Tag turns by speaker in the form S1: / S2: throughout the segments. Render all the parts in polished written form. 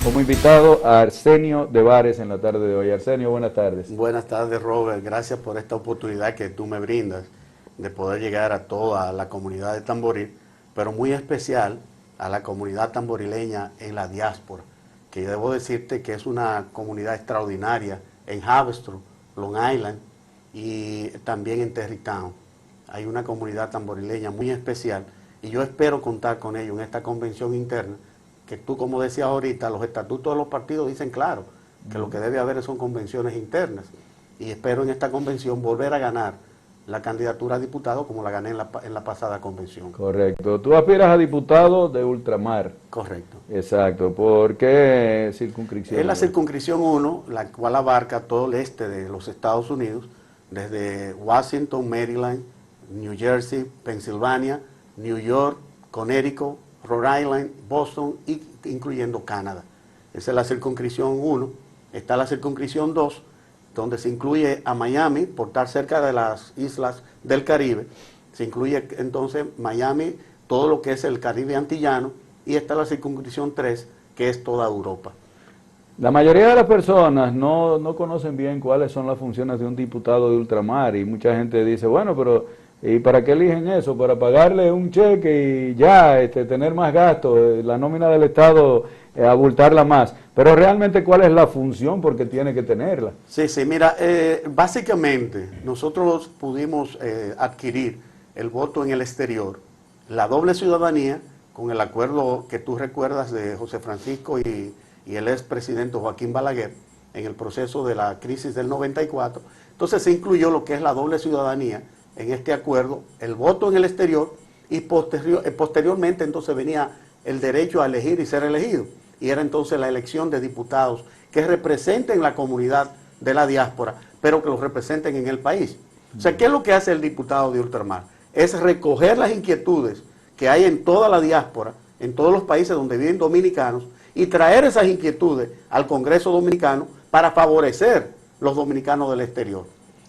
S1: Como invitado a Arsenio de Bares en la tarde de hoy. Arsenio, buenas tardes.
S2: Buenas tardes, Robert. Gracias por esta oportunidad que tú me brindas de poder llegar a toda la comunidad de Tamboril, pero muy especial a la comunidad tamborileña en la diáspora, que debo decirte que es una comunidad extraordinaria en Haverstraw, Long Island y también en Terrytown. Hay una comunidad tamborileña muy especial y yo espero contar con ellos en esta convención interna, que tú, como decías ahorita, los estatutos de los partidos dicen claro que lo que debe haber son convenciones internas, y espero en esta convención volver a ganar la candidatura a diputado como la gané en la pasada convención.
S1: Correcto. Tú aspiras a diputado de ultramar.
S2: Correcto.
S1: Exacto. ¿Por qué circunscripción?
S2: Es la circunscripción 1, la cual abarca todo el este de los Estados Unidos, desde Washington, Maryland, New Jersey, Pensilvania, New York, Connecticut, Rhode Island, Boston, incluyendo Canadá. Esa es la circunscripción 1. Está la circunscripción 2, donde se incluye a Miami, por estar cerca de las islas del Caribe. Se incluye entonces Miami, todo lo que es el Caribe antillano, y está la circunscripción 3, que es toda Europa.
S1: La mayoría de las personas no conocen bien cuáles son las funciones de un diputado de ultramar, y mucha gente dice, bueno, pero ¿y para qué eligen eso? Para pagarle un cheque y ya, tener más gastos, la nómina del Estado, abultarla más. Pero realmente, ¿cuál es la función? Porque tiene que tenerla.
S2: Sí, mira, básicamente nosotros pudimos adquirir el voto en el exterior, la doble ciudadanía, con el acuerdo que tú recuerdas de José Francisco y el expresidente Joaquín Balaguer en el proceso de la crisis del 94. Entonces se incluyó lo que es la doble ciudadanía en este acuerdo, el voto en el exterior, y posteriormente entonces venía el derecho a elegir y ser elegido, y era entonces la elección de diputados que representen la comunidad de la diáspora, pero que los representen en el país. O sea, ¿qué es lo que hace el diputado de ultramar? Es recoger las inquietudes que hay en toda la diáspora, en todos los países donde viven dominicanos, y traer esas inquietudes al Congreso Dominicano para favorecer los dominicanos del exterior.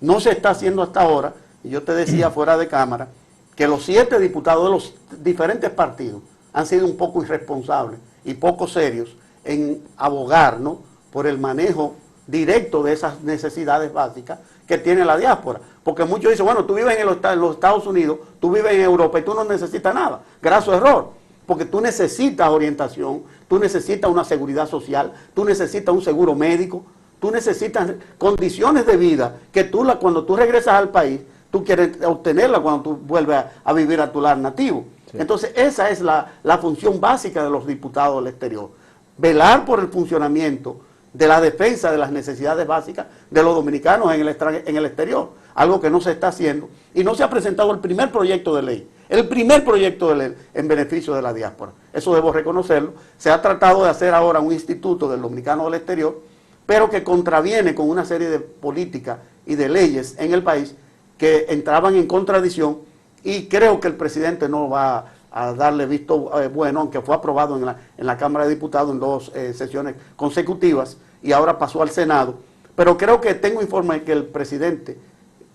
S2: No se está haciendo hasta ahora, y yo te decía fuera de cámara, que los 7 diputados de los diferentes partidos han sido un poco irresponsables y poco serios en abogar, ¿no?, por el manejo directo de esas necesidades básicas que tiene la diáspora. Porque muchos dicen, bueno, tú vives en los Estados Unidos, tú vives en Europa y tú no necesitas nada. Graso error, porque tú necesitas orientación, tú necesitas una seguridad social, tú necesitas un seguro médico, tú necesitas condiciones de vida que cuando tú regresas al país, tú quieres obtenerla cuando tú vuelves a vivir a tu lar nativo. Sí. Entonces esa es la función básica de los diputados del exterior, velar por el funcionamiento de la defensa de las necesidades básicas de los dominicanos en el exterior, algo que no se está haciendo, y no se ha presentado el primer proyecto de ley en beneficio de la diáspora. Eso debo reconocerlo. Se ha tratado de hacer ahora un instituto del dominicano del exterior, pero que contraviene con una serie de políticas y de leyes en el país que entraban en contradicción, y creo que el presidente no va a darle visto bueno, aunque fue aprobado en la Cámara de Diputados en 2 sesiones consecutivas y ahora pasó al Senado. Pero creo que tengo informe de que el presidente,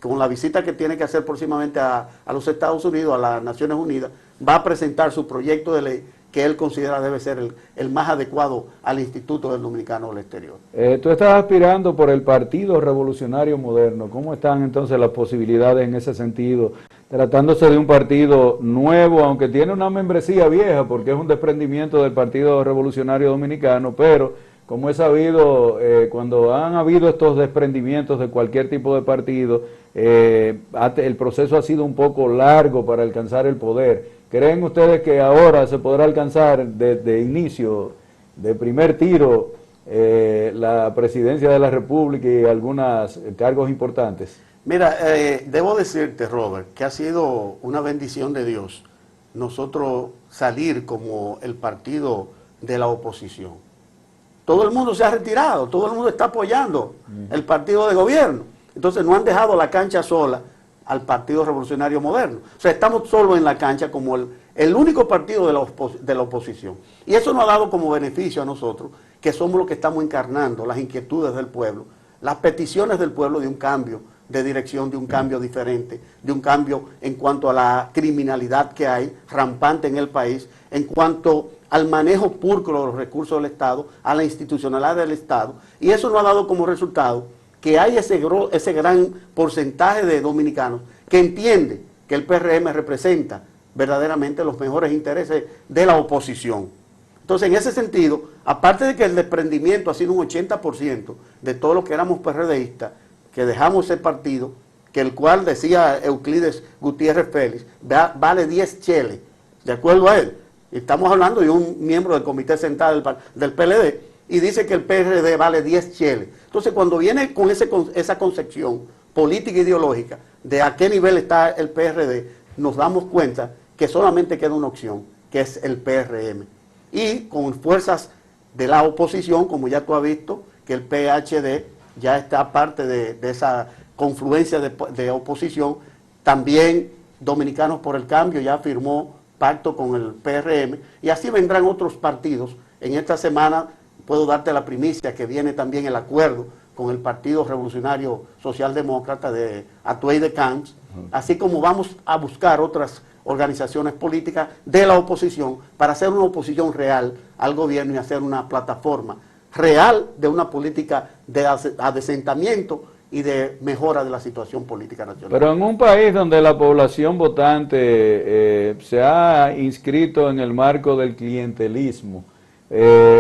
S2: con la visita que tiene que hacer próximamente a los Estados Unidos, a las Naciones Unidas, va a presentar su proyecto de ley que él considera debe ser el más adecuado al Instituto del Dominicano del Exterior.
S1: Tú estás aspirando por el Partido Revolucionario Moderno. ¿Cómo están entonces las posibilidades en ese sentido? Tratándose de un partido nuevo, aunque tiene una membresía vieja, porque es un desprendimiento del Partido Revolucionario Dominicano, pero como es sabido, cuando han habido estos desprendimientos de cualquier tipo de partido, el proceso ha sido un poco largo para alcanzar el poder. ¿Creen ustedes que ahora se podrá alcanzar de inicio, de primer tiro, la presidencia de la República y algunos cargos importantes?
S2: Mira, debo decirte, Robert, que ha sido una bendición de Dios nosotros salir como el partido de la oposición. Todo el mundo se ha retirado, todo el mundo está apoyando el partido de gobierno. Entonces no han dejado la cancha sola al Partido Revolucionario Moderno. O sea, estamos solos en la cancha como el único partido de la oposición. Y eso nos ha dado como beneficio a nosotros, que somos los que estamos encarnando las inquietudes del pueblo, las peticiones del pueblo de un cambio de dirección, de un cambio diferente, de un cambio en cuanto a la criminalidad que hay rampante en el país, en cuanto al manejo pulcro de los recursos del Estado, a la institucionalidad del Estado, y eso nos ha dado como resultado que hay ese gran porcentaje de dominicanos que entiende que el PRM representa verdaderamente los mejores intereses de la oposición. Entonces, en ese sentido, aparte de que el desprendimiento ha sido un 80% de todos los que éramos PRDistas, que dejamos ese partido, que el cual decía Euclides Gutiérrez Félix, vale 10 cheles, de acuerdo a él. Estamos hablando de un miembro del Comité Central del PLD, y dice que el PRD vale 10 cheles. Entonces, cuando viene con esa concepción política e ideológica de a qué nivel está el PRD, nos damos cuenta que solamente queda una opción, que es el PRM. Y con fuerzas de la oposición, como ya tú has visto, que el PHD ya está parte de esa confluencia de oposición. También Dominicanos por el Cambio ya firmó pacto con el PRM, y así vendrán otros partidos. En esta semana puedo darte la primicia que viene también el acuerdo con el Partido Revolucionario Socialdemócrata de Atuey de Camps, así como vamos a buscar otras organizaciones políticas de la oposición para hacer una oposición real al gobierno y hacer una plataforma real de una política de adesentamiento y de mejora de la situación política nacional.
S1: Pero en un país donde la población votante se ha inscrito en el marco del clientelismo,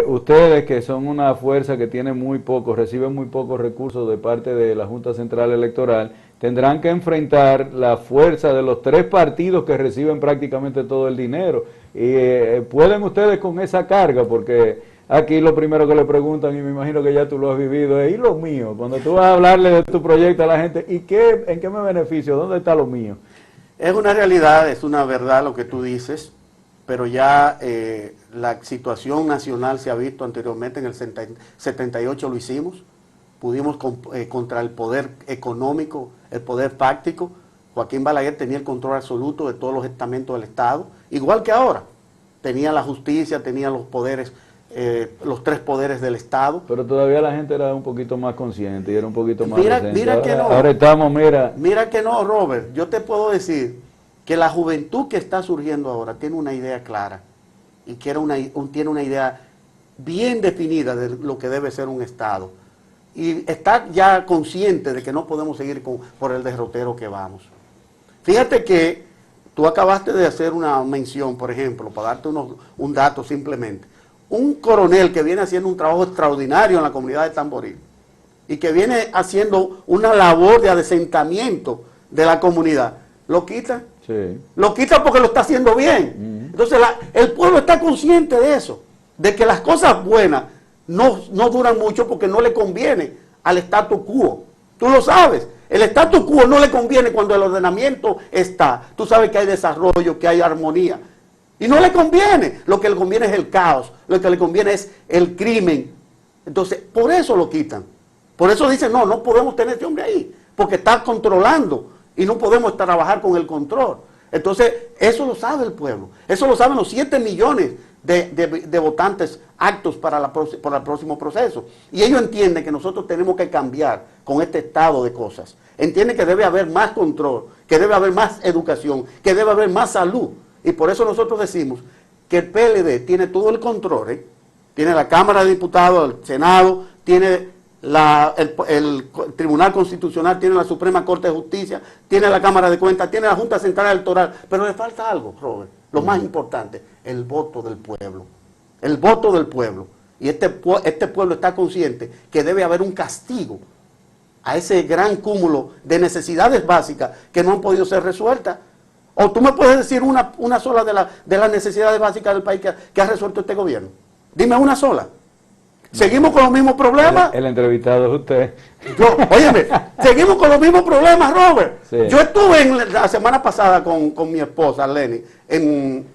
S1: ustedes que son una fuerza que tiene muy poco, reciben muy pocos recursos de parte de la Junta Central Electoral, tendrán que enfrentar la fuerza de los 3 partidos que reciben prácticamente todo el dinero. ¿Pueden ustedes con esa carga? Porque aquí lo primero que le preguntan, y me imagino que ya tú lo has vivido, es ¿y lo mío? Cuando tú vas a hablarle de tu proyecto a la gente, ¿y en qué me beneficio? ¿Dónde está lo mío?
S2: Es una realidad, es una verdad lo que tú dices, pero ya la situación nacional se ha visto anteriormente. En el 78 lo hicimos, pudimos contra el poder económico, el poder fáctico. Joaquín Balaguer tenía el control absoluto de todos los estamentos del Estado, igual que ahora. Tenía la justicia, tenía los poderes, los 3 poderes del Estado.
S1: Pero todavía la gente era un poquito más consciente y era un poquito más
S2: mira que no.
S1: Ahora estamos,
S2: Mira que no, Robert. Yo te puedo decir que la juventud que está surgiendo ahora tiene una idea clara y tiene una idea bien definida de lo que debe ser un Estado. Y está ya consciente de que no podemos seguir por el derrotero que vamos. Fíjate que tú acabaste de hacer una mención, por ejemplo, para darte un dato simplemente. Un coronel que viene haciendo un trabajo extraordinario en la comunidad de Tamboril y que viene haciendo una labor de adesentamiento de la comunidad, ¿lo quitan?
S1: Sí.
S2: Lo quitan porque lo está haciendo bien. Entonces el pueblo está consciente de eso, de que las cosas buenas no duran mucho porque no le conviene al status quo. Tú lo sabes, el status quo no le conviene cuando el ordenamiento está. Tú sabes que hay desarrollo, que hay armonía. Y no le conviene. Lo que le conviene es el caos, lo que le conviene es el crimen. Entonces, por eso lo quitan. Por eso dicen, no podemos tener este hombre ahí, porque está controlando y no podemos trabajar con el control. Entonces, eso lo sabe el pueblo. Eso lo saben los 7 millones de votantes aptos para el próximo proceso. Y ellos entienden que nosotros tenemos que cambiar con este estado de cosas. Entienden que debe haber más control, que debe haber más educación, que debe haber más salud. Y por eso nosotros decimos que el PLD tiene todo el control, tiene la Cámara de Diputados, el Senado, tiene el Tribunal Constitucional, tiene la Suprema Corte de Justicia, tiene la Cámara de Cuentas, tiene la Junta Central Electoral, pero le falta algo, Robert, lo más importante, el voto del pueblo. El voto del pueblo. Y este pueblo está consciente que debe haber un castigo a ese gran cúmulo de necesidades básicas que no han podido ser resueltas. O tú me puedes decir una sola de las necesidades básicas del país que ha resuelto este gobierno. Dime una sola. ¿Seguimos con los mismos problemas?
S1: El entrevistado es usted.
S2: Óyeme, seguimos con los mismos problemas, Robert.
S1: Sí.
S2: Yo estuve la semana pasada con mi esposa, Lenny, en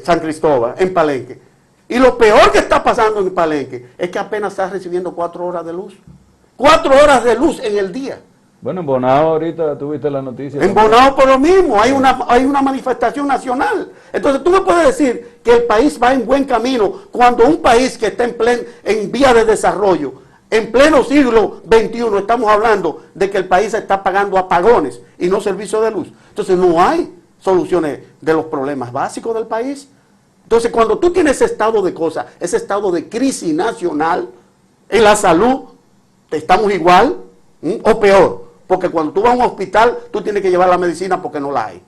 S2: San Cristóbal, en Palenque. Y lo peor que está pasando en Palenque es que apenas está recibiendo 4 horas de luz. 4 horas de luz en el día.
S1: Bueno, en Bonao ahorita tuviste la noticia.
S2: En Bonao por lo mismo, hay una manifestación nacional. Entonces tú me puedes decir que el país va en buen camino cuando un país que está en vía de desarrollo, en pleno siglo XXI, estamos hablando de que el país está pagando apagones y no servicios de luz. Entonces no hay soluciones de los problemas básicos del país. Entonces, cuando tú tienes ese estado de cosas, ese estado de crisis nacional, en la salud, estamos igual o peor. Porque cuando tú vas a un hospital, tú tienes que llevar la medicina porque no la hay.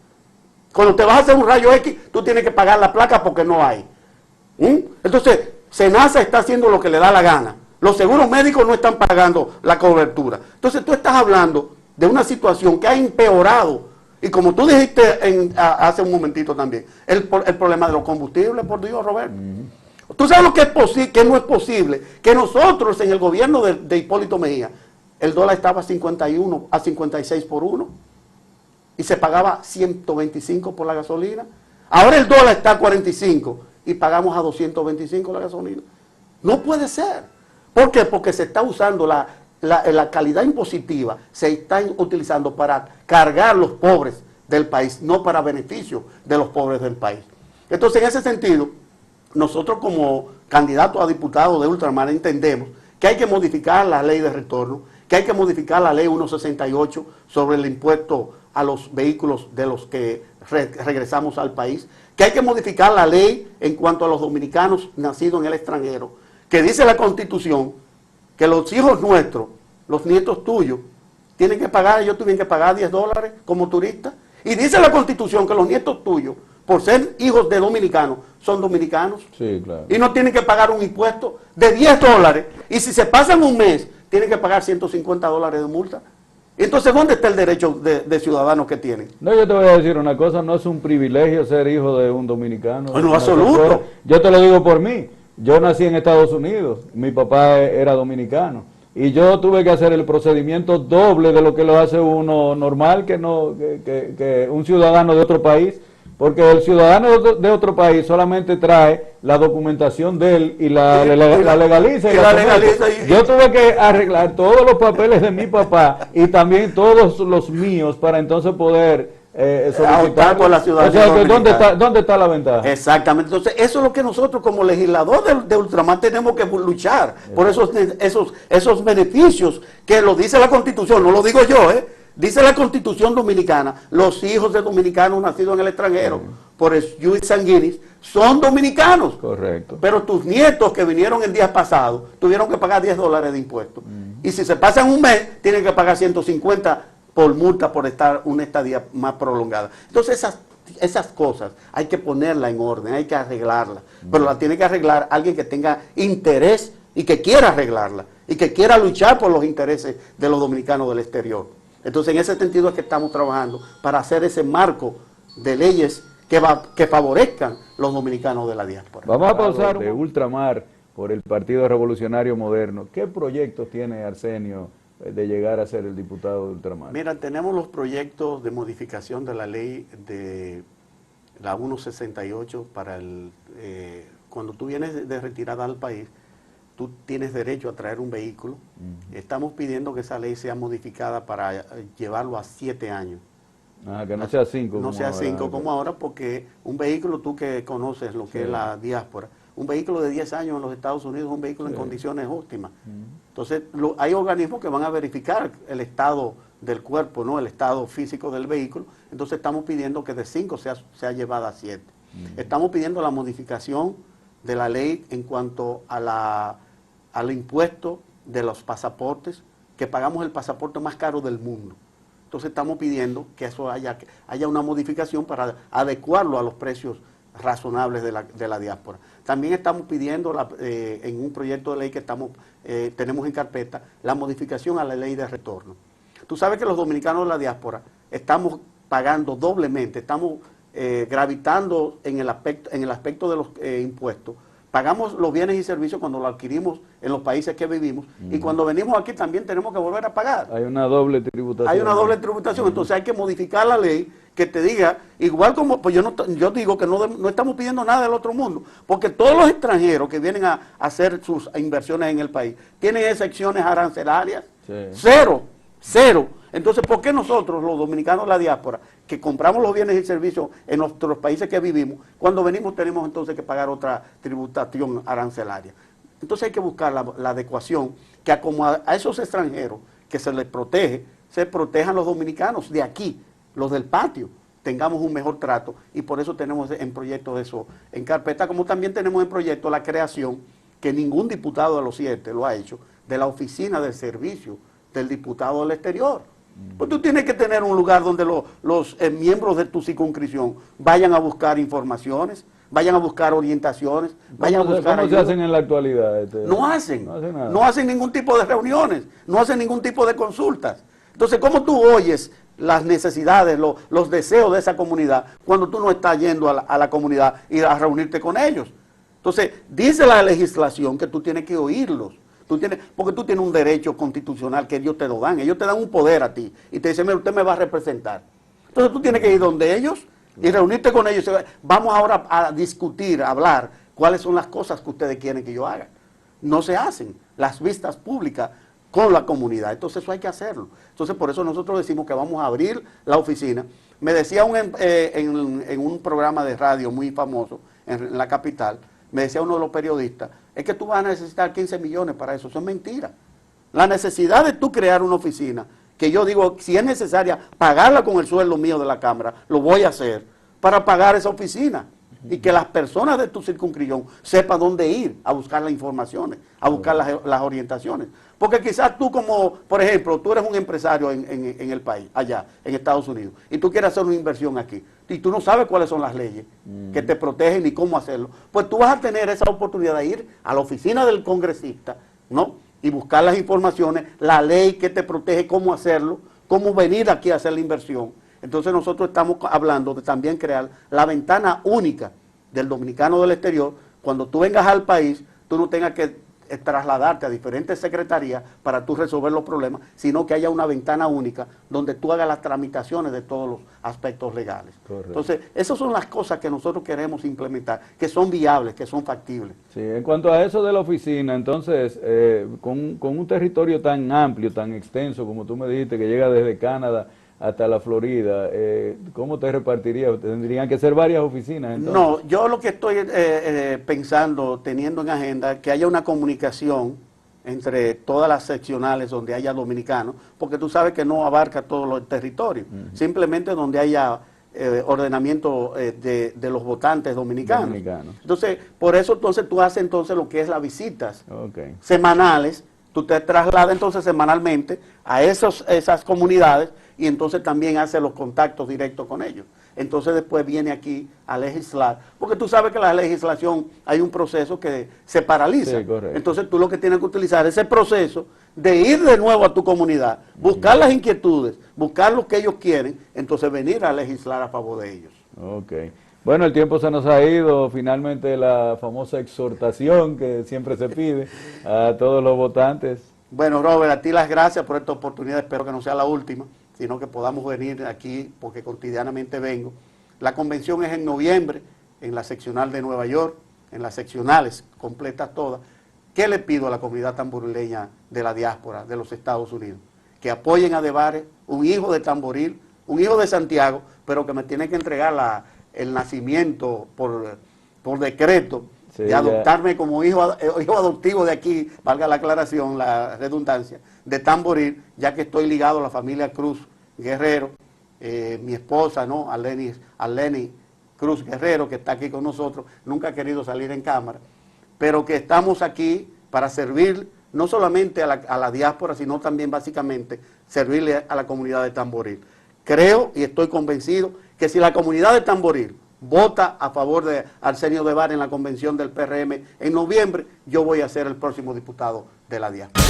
S2: Cuando te vas a hacer un rayo X, tú tienes que pagar la placa porque no hay. Entonces, SENASA está haciendo lo que le da la gana. Los seguros médicos no están pagando la cobertura. Entonces, tú estás hablando de una situación que ha empeorado. Y como tú dijiste hace un momentito también, el problema de los combustibles, por Dios, Roberto. Tú sabes lo que es posible, que no es posible, que nosotros en el gobierno de Hipólito Mejía, el dólar estaba a 51, a 56 por 1, y se pagaba 125 por la gasolina. Ahora el dólar está a 45 y pagamos a 225 la gasolina. No puede ser. ¿Por qué? Porque se está usando la calidad impositiva, se está utilizando para cargar los pobres del país, no para beneficio de los pobres del país. Entonces, en ese sentido, nosotros como candidatos a diputados de ultramar entendemos que hay que modificar la ley de retorno, que hay que modificar la ley 168 sobre el impuesto a los vehículos de los que regresamos al país, que hay que modificar la ley en cuanto a los dominicanos nacidos en el extranjero, que dice la Constitución que los hijos nuestros, los nietos tuyos, tienen que pagar, ellos tienen que pagar $10 como turistas, y dice la Constitución que los nietos tuyos, por ser hijos de dominicanos, son dominicanos.
S1: Sí, claro.
S2: Y no tienen que pagar un impuesto de $10. Y si se pasan un mes, tienen que pagar $150 de multa. Entonces, ¿dónde está el derecho de ciudadanos que tienen?
S1: No, yo te voy a decir una cosa, no es un privilegio ser hijo de un dominicano.
S2: Bueno, absoluto.
S1: Yo te lo digo por mí. Yo nací en Estados Unidos, mi papá era dominicano. Y yo tuve que hacer el procedimiento doble de lo que lo hace uno normal, que un ciudadano de otro país. Porque el ciudadano de otro país solamente trae la documentación de él y la legaliza. Yo tuve que arreglar todos los papeles de mi papá y también todos los míos para entonces poder solicitar
S2: por la ciudadanía.
S1: O sea, que ¿dónde está la ventaja?
S2: Exactamente. Entonces, eso es lo que nosotros como legislador de ultramar tenemos que luchar por esos beneficios que lo dice la Constitución, no lo digo yo, Dice la Constitución dominicana, los hijos de dominicanos nacidos en el extranjero, por jus sanguinis, son dominicanos.
S1: Correcto.
S2: Pero tus nietos que vinieron el día pasado, tuvieron que pagar $10 de impuestos. Y si se pasan un mes, tienen que pagar 150 por multa por estar una estadía más prolongada. Entonces esas cosas hay que ponerlas en orden, hay que arreglarlas. Pero la tiene que arreglar alguien que tenga interés y que quiera arreglarla. Y que quiera luchar por los intereses de los dominicanos del exterior. Entonces, en ese sentido es que estamos trabajando para hacer ese marco de leyes que favorezcan los dominicanos de la diáspora.
S1: Vamos a pausar de ultramar por el Partido Revolucionario Moderno. ¿Qué proyectos tiene Arsenio de llegar a ser el diputado de ultramar?
S2: Mira, tenemos los proyectos de modificación de la ley de la 168 para cuando tú vienes de retirada al país, tú tienes derecho a traer un vehículo. Estamos pidiendo que esa ley sea modificada para llevarlo a 7 años.
S1: Que no sea 5.
S2: No sea 5 como ahora, porque un vehículo, tú que conoces lo que es la diáspora, un vehículo de 10 años en los Estados Unidos es un vehículo en condiciones óptimas. Entonces, hay organismos que van a verificar el del cuerpo, ¿no? El estado físico del vehículo. Entonces, estamos pidiendo que de 5 sea llevada a 7. Estamos pidiendo la modificación de la ley en cuanto al impuesto de los pasaportes, que pagamos el pasaporte más caro del mundo. Entonces estamos pidiendo que eso haya una modificación para adecuarlo a los precios razonables de la diáspora. También estamos pidiendo en un proyecto de ley que tenemos en carpeta, la modificación a la ley de retorno. Tú sabes que los dominicanos de la diáspora estamos pagando doblemente, estamos gravitando en el aspecto de los impuestos. Pagamos los bienes y servicios cuando los adquirimos en los países que vivimos y cuando venimos aquí también tenemos que volver a pagar.
S1: Hay una doble tributación.
S2: Hay una doble tributación, entonces hay que modificar la ley que te diga, igual como, pues yo digo que no estamos pidiendo nada del otro mundo, porque todos los extranjeros que vienen a hacer sus inversiones en el país tienen excepciones arancelarias, cero. Entonces, ¿por qué nosotros, los dominicanos de la diáspora, que compramos los bienes y servicios en nuestros países que vivimos, cuando venimos tenemos entonces que pagar otra tributación arancelaria? Entonces hay que buscar la adecuación, que como a esos extranjeros que se les protege, se protejan los dominicanos de aquí, los del patio. tengamos un mejor trato, y por eso tenemos en proyecto eso en carpeta, como también tenemos en proyecto la creación, que ningún diputado de los 7 lo ha hecho, de la oficina del servicio del diputado del exterior. Pues tú tienes que tener un lugar donde los miembros de tu circunscripción vayan a buscar informaciones, vayan a buscar orientaciones, vayan a buscar
S1: ¿Cómo se hacen en la actualidad?
S2: No hacen,
S1: nada.
S2: no hacen ningún tipo de reuniones, no hacen ningún tipo de consultas. Entonces, ¿cómo tú oyes las necesidades, los deseos de esa comunidad cuando tú no estás yendo a la comunidad y a reunirte con ellos? Entonces, dice la legislación que tú tienes que oírlos. Porque tú tienes un derecho constitucional que ellos te lo dan. Ellos te dan un poder a ti y te dicen, mira, usted me va a representar. Entonces tú tienes que ir donde ellos y reunirte con ellos. Vamos ahora a discutir, a hablar cuáles son las cosas que ustedes quieren que yo haga. No se hacen las vistas públicas con la comunidad. Entonces eso hay que hacerlo. Entonces por eso nosotros decimos que vamos a abrir la oficina. Me decía en un programa de radio muy famoso en la capital, me decía uno de los periodistas, es que tú vas a necesitar 15 millones para eso. Eso es mentira. La necesidad de tú crear una oficina, que yo digo, si es necesaria pagarla con el sueldo mío de la Cámara, lo voy a hacer para pagar esa oficina. Y que las personas de tu circunscripción sepan dónde ir a buscar las informaciones, a buscar las orientaciones. Porque quizás tú como, por ejemplo, tú eres un empresario en el país, allá, en Estados Unidos, y tú quieres hacer una inversión aquí, y tú no sabes cuáles son las leyes que te protegen ni cómo hacerlo, pues tú vas a tener esa oportunidad de ir a la oficina del congresista, ¿no? Y buscar las informaciones, la ley que te protege, cómo hacerlo, cómo venir aquí a hacer la inversión. Entonces nosotros estamos hablando de también crear la ventana única del dominicano del exterior. Cuando tú vengas al país, tú no tengas que trasladarte a diferentes secretarías para tú resolver los problemas, sino que haya una ventana única donde tú hagas las tramitaciones de todos los aspectos legales. Correcto. Entonces, esas son las cosas que nosotros queremos implementar, que son viables, que son factibles.
S1: Sí, en cuanto a eso de la oficina, entonces, con un territorio tan amplio, tan extenso, como tú me dijiste, que llega desde Canadá hasta la Florida, ¿cómo te repartiría? ¿Tendrían que ser varias oficinas entonces?
S2: No, yo lo que estoy pensando, teniendo en agenda, que haya una comunicación entre todas las seccionales donde haya dominicanos, porque tú sabes que no abarca todos los territorios, simplemente donde haya ordenamiento de los votantes dominicanos. Entonces, por eso entonces tú haces entonces lo que es las visitas semanales, tú te trasladas entonces semanalmente a esas comunidades y entonces también hace los contactos directos con ellos. Entonces después viene aquí a legislar, porque tú sabes que la legislación hay un proceso que se paraliza. Sí, entonces tú lo que tienes que utilizar es ese proceso de ir de nuevo a tu comunidad, buscar las inquietudes, buscar lo que ellos quieren, entonces venir a legislar a favor de ellos.
S1: Ok. Bueno, el tiempo se nos ha ido, finalmente la famosa exhortación que siempre se pide a todos los votantes.
S2: Bueno, Robert, a ti las gracias por esta oportunidad, espero que no sea la última, sino que podamos venir aquí, porque cotidianamente vengo. La convención es en noviembre, en la seccional de Nueva York, en las seccionales completas todas. ¿Qué le pido a la comunidad tamborileña de la diáspora de los Estados Unidos? Que apoyen a Debares, un hijo de Tamboril, un hijo de Santiago, pero que me tiene que entregar el nacimiento por decreto, sí, de adoptarme como hijo adoptivo de aquí, valga la aclaración, la redundancia, de Tamboril, ya que estoy ligado a la familia Cruz Guerrero, mi esposa, ¿no? Arleni Cruz Guerrero, que está aquí con nosotros, nunca ha querido salir en cámara, pero que estamos aquí para servir no solamente a la diáspora, sino también básicamente servirle a la comunidad de Tamboril. Creo y estoy convencido que si la comunidad de Tamboril vota a favor de Arsenio Debares en la convención del PRM en noviembre, yo voy a ser el próximo diputado de la diáspora.